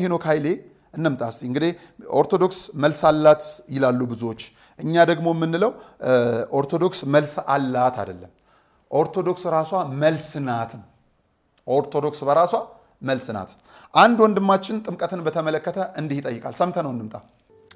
ሄኖክ ኃይሌ እንምጣ እስቲ። እንግዲህ ኦርቶዶክስ መልስ አላት ይላሉ ብዙዎች። እኛ ደግሞ የምንለው ኦርቶዶክስ መልስ አላት አይደለም፣ ኦርቶዶክስ ራሷ መልስ ናት። ኦርቶዶክስ በራሷ መልስ ናት። አንድ ወንድማችን ጥምቀትን በተመለከተ እንዲህ ይጠይቃል። ሰምተነው እንምጣ።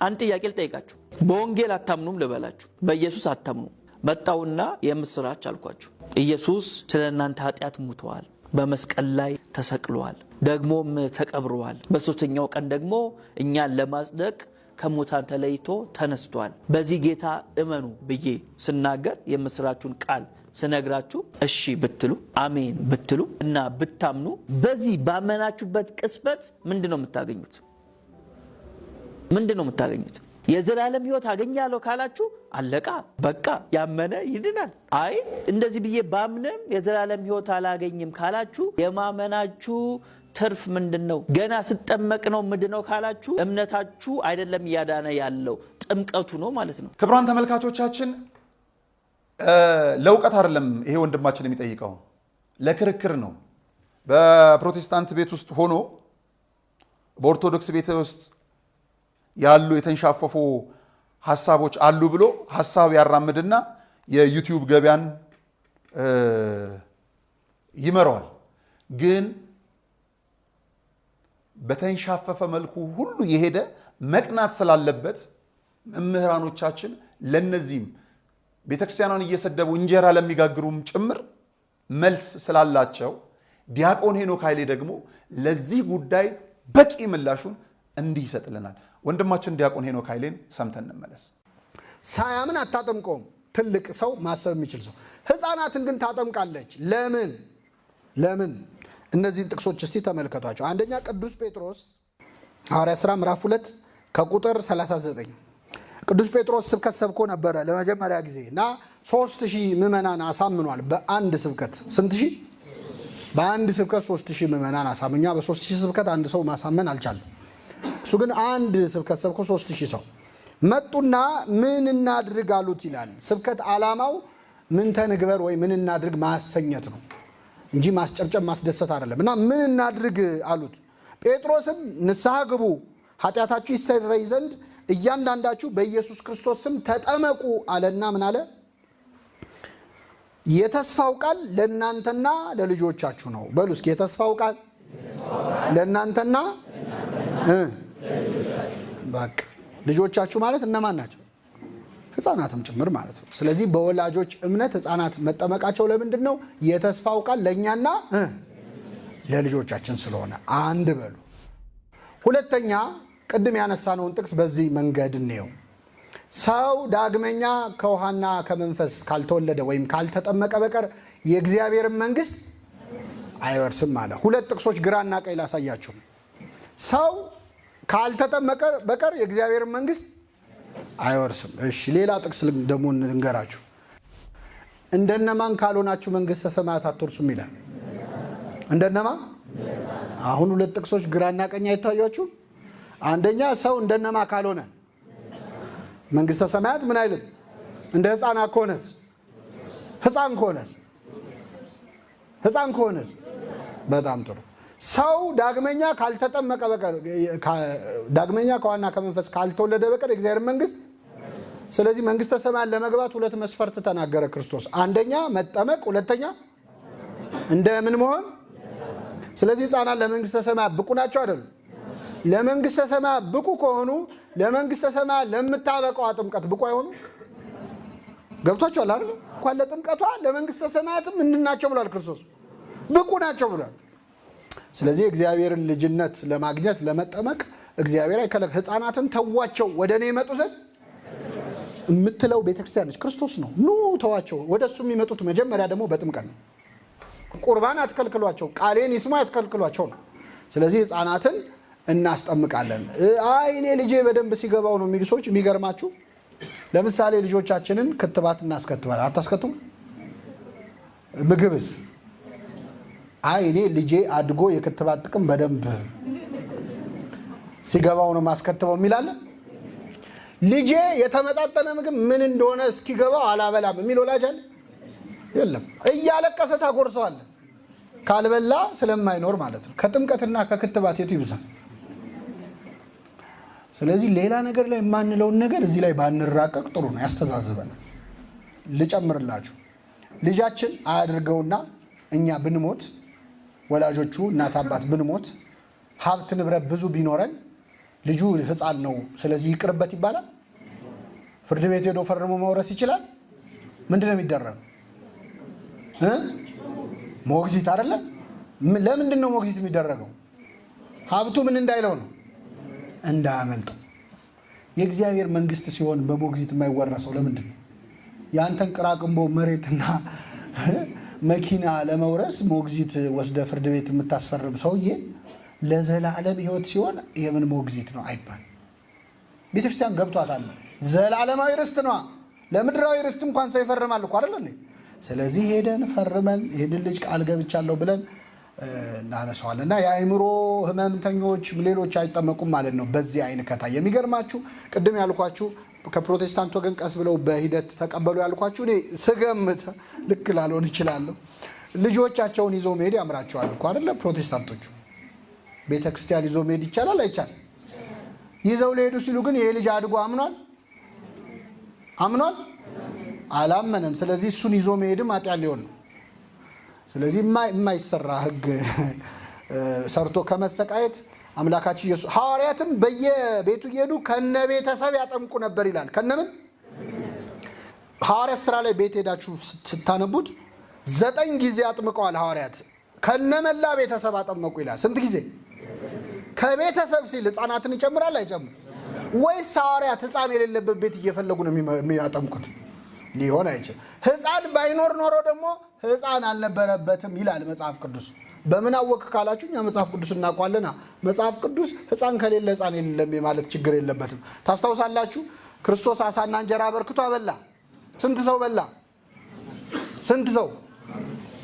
አንድ ጥያቄ ልጠይቃችሁ። በወንጌል አታምኑም ልበላችሁ፣ በኢየሱስ አታምኑ። መጣውና የምስራች አልኳችሁ። ኢየሱስ ስለናንተ ኃጢአት ሙቷል፣ በመስቀል ላይ ተሰቅሏል፣ ደግሞም ተቀብሯል። በሶስተኛው ቀን ደግሞ እኛን ለማጽደቅ ከሙታን ተለይቶ ተነስቷል። በዚህ ጌታ እመኑ ብዬ ስናገር የምስራቹን ቃል ስነግራችሁ እሺ ብትሉ አሜን ብትሉ እና ብታምኑ በዚህ ባመናችሁበት ቅስበት ምንድነው የምታገኙት? ምንድነው የምታገኙት? የዘላለም ሕይወት አገኛለሁ ካላችሁ አለቃ በቃ ያመነ ይድናል። አይ እንደዚህ ብዬ ባምንም የዘላለም ሕይወት አላገኝም ካላችሁ የማመናችሁ ትርፍ ምንድነው? ገና ስጠመቅ ነው ምንድነው ካላችሁ እምነታችሁ አይደለም ያዳነ ያለው ጥምቀቱ ነው ማለት ነው። ክቡራን ተመልካቾቻችን ለውቀት አይደለም ይሄ ወንድማችን የሚጠይቀው፣ ለክርክር ነው። በፕሮቴስታንት ቤት ውስጥ ሆኖ በኦርቶዶክስ ቤት ውስጥ ያሉ የተንሻፈፉ ሐሳቦች አሉ ብሎ ሐሳብ ያራምድና የዩቲዩብ ገበያን ይመራዋል። ግን በተንሻፈፈ መልኩ ሁሉ የሄደ መቅናት ስላለበት መምህራኖቻችን ለነዚህም ቤተክርስቲያኗን እየሰደቡ እንጀራ ለሚጋግሩም ጭምር መልስ ስላላቸው ዲያቆን ሄኖክ ኃይሌ ደግሞ ለዚህ ጉዳይ በቂ ምላሹን እንዲህ ይሰጥልናል። ወንድማችን ዲያቆን ሄኖክ ኃይሌን ሰምተን እንመለስ። ሳያምን አታጠምቀውም። ትልቅ ሰው ማሰብ የሚችል ሰው ሕፃናትን ግን ታጠምቃለች። ለምን? እነዚህን ጥቅሶች እስቲ ተመልከቷቸው። አንደኛ ቅዱስ ጴጥሮስ ሐዋርያት ሥራ ምዕራፍ 2 ከቁጥር 39 ቅዱስ ጴጥሮስ ስብከት ሰብኮ ነበረ ለመጀመሪያ ጊዜ እና 3000 ምዕመናን አሳምኗል። በአንድ ስብከት ስንት ሺህ? በአንድ ስብከት 3000 ምዕመናን አሳምኛ። በ3000 ስብከት አንድ ሰው ማሳመን አልቻለም። እሱ ግን አንድ ስብከት ሰብኮ 3000 ሰው መጡና ምን እናድርግ አሉት ይላል። ስብከት ዓላማው ምን ተንግበር ወይ ምን እናድርግ ማሰኘት ነው እንጂ ማስጨብጨብ ማስደሰት አይደለም። እና ምን እናድርግ አሉት። ጴጥሮስም ንስሐ ግቡ ኃጢአታችሁ ይሰረይ ዘንድ እያንዳንዳችሁ በኢየሱስ ክርስቶስ ስም ተጠመቁ አለና ምን አለ? የተስፋው ቃል ለእናንተና ለልጆቻችሁ ነው። በሉ እስኪ የተስፋው ቃል ለእናንተና በቃ ልጆቻችሁ ማለት እነማን ናቸው? ሕፃናትም ጭምር ማለት ነው። ስለዚህ በወላጆች እምነት ሕፃናት መጠመቃቸው ለምንድን ነው? የተስፋው ቃል ለእኛና ለልጆቻችን ስለሆነ አንድ በሉ። ሁለተኛ ቅድም ያነሳነውን ጥቅስ በዚህ መንገድ እንየው። ሰው ዳግመኛ ከውሃና ከመንፈስ ካልተወለደ ወይም ካልተጠመቀ በቀር የእግዚአብሔርን መንግሥት አይወርስም አለ። ሁለት ጥቅሶች ግራና ቀኝ ላሳያችሁ። ሰው ካልተጠመቀ በቀር የእግዚአብሔርን መንግሥት አይወርስም። እሺ ሌላ ጥቅስ ደግሞ እንገራችሁ። እንደነማን ካልሆናችሁ መንግሥተ ሰማያት አትወርሱም ይላል። እንደነማን? አሁን ሁለት ጥቅሶች ግራና ቀኝ አይታያችሁ? አንደኛ ሰው እንደነማ ካልሆነ መንግሥተ ሰማያት ምን አይልም። እንደ ሕፃናት ከሆነስ? ሕፃን ከሆነስ? በጣም ጥሩ። ሰው ዳግመኛ ካልተጠመቀ በቀር ዳግመኛ ከዋና ከመንፈስ ካልተወለደ በቀር የእግዚአብሔር መንግሥት። ስለዚህ መንግሥተ ሰማያት ለመግባት ሁለት መስፈርት ተናገረ ክርስቶስ። አንደኛ መጠመቅ፣ ሁለተኛ እንደምን መሆን። ስለዚህ ሕፃናት ለመንግሥተ ሰማያት ብቁ ናቸው አይደሉም? ለመንግሥተ ሰማያት ብቁ ከሆኑ ለመንግሥተ ሰማያት ለምታበቀው ጥምቀት ብቁ አይሆኑ? ገብቷቸዋል አይደል? እንኳን ለጥምቀቷ ለመንግሥተ ሰማያትም እንድናቸው ብሏል ክርስቶስ። ብቁ ናቸው ብሏል። ስለዚህ እግዚአብሔርን ልጅነት ለማግኘት ለመጠመቅ እግዚአብሔር አይከለክልም። ሕፃናትን ተዋቸው ወደ እኔ ይመጡ ዘንድ የምትለው ቤተክርስቲያን ነች። ክርስቶስ ነው ኑ ተዋቸው። ወደ እሱ የሚመጡት መጀመሪያ ደግሞ በጥምቀት ነው። ቁርባን አትከልክሏቸው፣ ቃሌን ይስሙ አትከልክሏቸው ነው። ስለዚህ ሕፃናትን እናስጠምቃለን። አይ እኔ ልጄ በደንብ ሲገባው ነው የሚሉ ሰዎች የሚገርማችሁ፣ ለምሳሌ ልጆቻችንን ክትባት እናስከትባል። አታስከቱም? ምግብስ? አይ እኔ ልጄ አድጎ የክትባት ጥቅም በደንብ ሲገባው ነው ማስከትበው የሚላለ። ልጄ የተመጣጠነ ምግብ ምን እንደሆነ እስኪገባው አላበላም የሚል ወላጅ አለ? የለም። እያለቀሰ ታጎርሰዋል ካልበላ ስለማይኖር ማለት ነው። ከጥምቀትና ከክትባት የቱ ይብሳል? ስለዚህ ሌላ ነገር ላይ የማንለውን ነገር እዚህ ላይ ባንራቀቅ ጥሩ ነው፣ ያስተዛዝበናል። ልጨምርላችሁ፣ ልጃችን አያድርገውና እኛ ብንሞት፣ ወላጆቹ እናት አባት ብንሞት፣ ሀብት ንብረት ብዙ ቢኖረን ልጁ ሕፃን ነው ስለዚህ ይቅርበት ይባላል? ፍርድ ቤት ሄዶ ፈርሞ መውረስ ይችላል? ምንድነው የሚደረገው? ሞግዚት አይደለ? ለምንድን ነው ሞግዚት የሚደረገው? ሀብቱ ምን እንዳይለው ነው? እንዳያመልጠው። የእግዚአብሔር መንግስት ሲሆን በሞግዚት የማይወረሰው ለምንድን ነው? ያንተን ቅራቅንቦ መሬትና መኪና ለመውረስ ሞግዚት ወስደ ፍርድ ቤት የምታስፈርም ሰውዬ ለዘላለም ህይወት ሲሆን የምን ሞግዚት ነው አይባል። ቤተክርስቲያን ገብቷታል። ዘላለማዊ ርስት ነው። ለምድራዊ ርስት እንኳን ሰው ይፈርማል እኮ አይደል? ስለዚህ ሄደን ፈርመን ይሄን ልጅ ቃል ገብቻለሁ ብለን እናነሳዋለን። እና የአእምሮ ህመምተኞች ሌሎች አይጠመቁም ማለት ነው በዚህ አይን ከታየ። የሚገርማችሁ ቅድም ያልኳችሁ ከፕሮቴስታንት ወገን ቀስ ብለው በሂደት ተቀበሉ ያልኳችሁ እኔ ስገምት ልክ ላልሆን እችላለሁ። ልጆቻቸውን ይዞ መሄድ ያምራቸዋል እኮ አይደለ? ፕሮቴስታንቶቹ ቤተክርስቲያን ይዞ መሄድ ይቻላል አይቻልም? ይዘው ሊሄዱ ሲሉ ግን ይሄ ልጅ አድጎ አምኗል አላመነም። ስለዚህ እሱን ይዞ መሄድም ኃጢአት ሊሆን ነው። ስለዚህ የማይሰራ ህግ ሰርቶ ከመሰቃየት አምላካችን ኢየሱስ ሐዋርያትም በየቤቱ እየሄዱ ከነ ቤተሰብ ያጠምቁ ነበር ይላል። ከነምን ሐዋርያት ስራ ላይ ቤት ሄዳችሁ ስታነቡት 9 ጊዜ አጥምቀዋል ሐዋርያት። ከነመላ ቤተሰብ አጠመቁ ይላል። ስንት ጊዜ? ከቤተሰብ ሲል ህፃናትን ይጨምራል አይጨምር? ወይስ ሐዋርያት ህፃን የሌለበት ቤት እየፈለጉ ነው የሚያጠምቁት? ሊሆን አይችልም። ህፃን ባይኖር ኖሮ ደግሞ ህፃን አልነበረበትም ይላል መጽሐፍ ቅዱስ። በምን አወቅ ካላችሁ እኛ መጽሐፍ ቅዱስ እናውቃለና። መጽሐፍ ቅዱስ ህፃን ከሌለ ህፃን የለም ማለት ችግር የለበትም። ታስታውሳላችሁ? ክርስቶስ አሳና እንጀራ አበርክቶ አበላ። ስንት ሰው በላ? ስንት ሰው?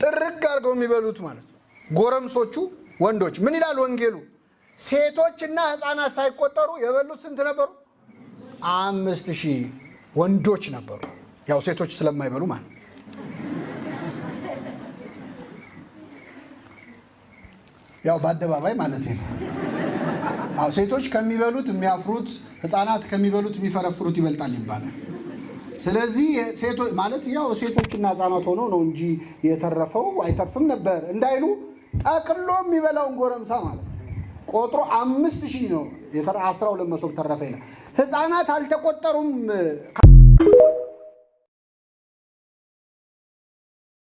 ጥርግ አድርገው የሚበሉት ማለት ነው። ጎረምሶቹ ወንዶች። ምን ይላል ወንጌሉ? ሴቶችና ህፃናት ሳይቆጠሩ የበሉት ስንት ነበሩ? 5000 ወንዶች ነበሩ። ያው ሴቶች ስለማይበሉ ማለት ያው በአደባባይ ማለት ነው። ሴቶች ከሚበሉት የሚያፍሩት፣ ህፃናት ከሚበሉት የሚፈረፍሩት ይበልጣል ይባላል። ስለዚህ ሴቶች ማለት ያው ሴቶችና ህፃናት ሆኖ ነው እንጂ የተረፈው አይተርፍም ነበር እንዳይሉ ጠቅሎ የሚበላውን ጎረምሳ ማለት ቆጥሮ 5000 ነው። 12 መሶብ ተረፈ ይላል። ህፃናት አልተቆጠሩም።